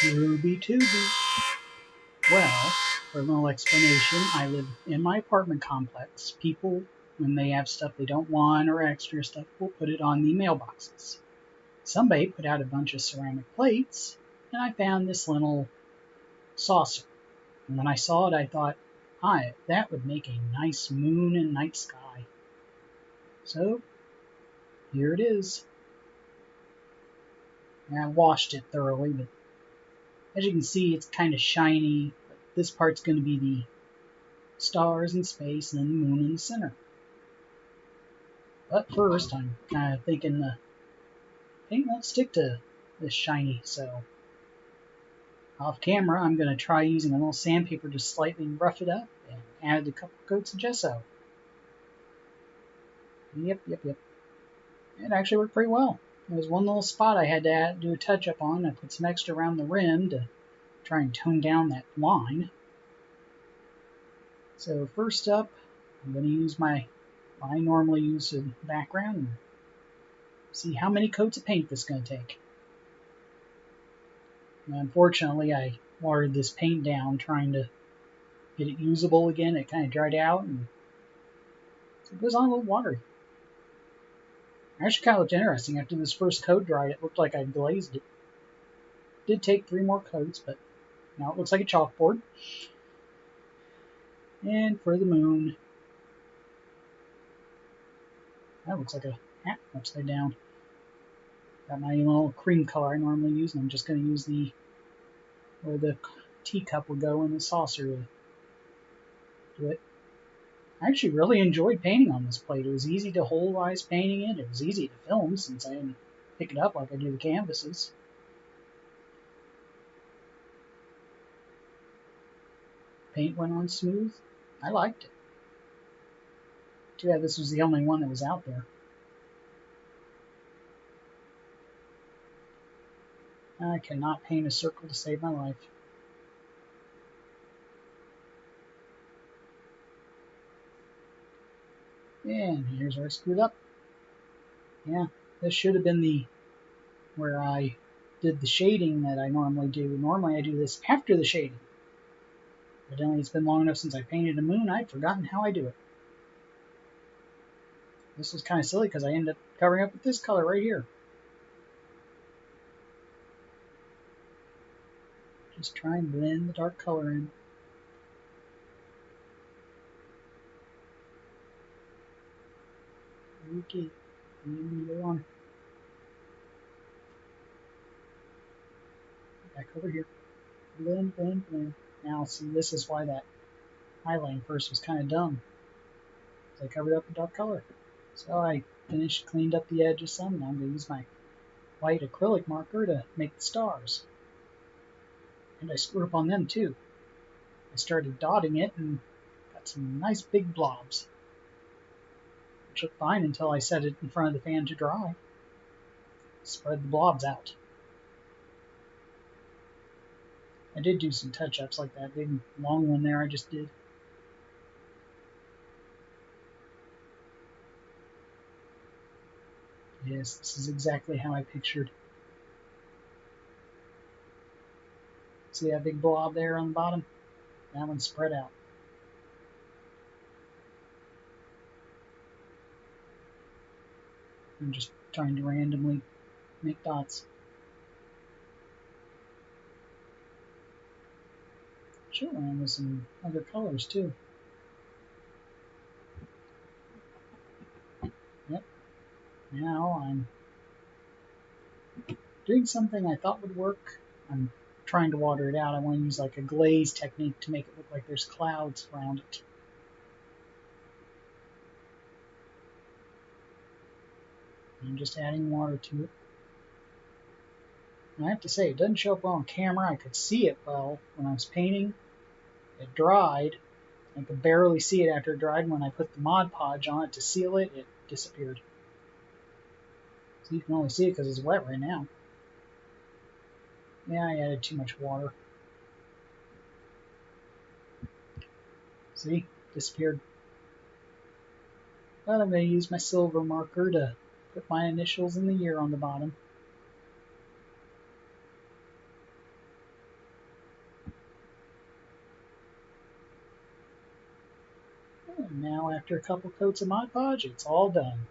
Ruby Tuby. Well, for a little explanation, I live in my apartment complex. People, when they have stuff they don't want or extra stuff, will put it on the mailboxes. Somebody put out a bunch of ceramic plates, and I found this little saucer. And when I saw it, I thought, that would make a nice moon and night sky. So, here it is. And I washed it thoroughly, but as you can see, it's kind of shiny. But this part's going to be the stars in space and then the moon in the center. But first, I'm kind of thinking the paint won't stick to this shiny, so off camera, I'm going to try using a little sandpaper to slightly rough it up and add a couple coats of gesso. Yep. It actually worked pretty well. There was one little spot I had to do a touch-up on. I put some extra around the rim to try and tone down that line. So first up, I'm going to use what I normally use as a background and see how many coats of paint this is going to take. And unfortunately, I watered this paint down trying to get it usable again. It kind of dried out, and so it goes on a little watery. Actually kind of looked interesting. After this first coat dried, it looked like I glazed it. Did take 3 more coats, but now it looks like a chalkboard. And for the moon, that looks like a hat upside down. Got my little cream color I normally use, and I'm just going to use where the teacup would go in the saucer to do it. I actually really enjoyed painting on this plate. It was easy to hold while I was painting it. It was easy to film since I didn't pick it up like I do the canvases. Paint went on smooth. I liked it. Too bad this was the only one that was out there. I cannot paint a circle to save my life. And here's where I screwed up. Yeah, this should have been where I did the shading that I normally do. Normally I do this after the shading. Evidently it's been long enough since I painted a moon, I'd forgotten how I do it. This was kind of silly because I ended up covering up with this color right here. Just try and blend the dark color in. Okay, go on. Back over here. Blend. Now, see, this is why that highlighting first was kind of dumb. I covered up the dark color. So I cleaned up the edges some, and I'm going to use my white acrylic marker to make the stars. And I screwed up on them too. I started dotting it and got some nice big blobs. Which looked fine until I set it in front of the fan to dry. Spread the blobs out. I did do some touch-ups like that big long one there I just did. Yes, this is exactly how I pictured. See that big blob there on the bottom? That one's spread out. I'm just trying to randomly make dots. Should run with some other colors too. Yep. Now I'm doing something I thought would work. I'm trying to water it out. I want to use like a glaze technique to make it look like there's clouds around it. I'm just adding water to it. And I have to say, it doesn't show up well on camera. I could see it well when I was painting. It dried. I could barely see it after it dried. When I put the Mod Podge on it to seal it, it disappeared. So you can only see it because it's wet right now. Yeah, I added too much water. See? Disappeared. But I'm going to use my silver marker to put my initials in the year on the bottom. And now after a couple coats of Mod Podge, it's all done.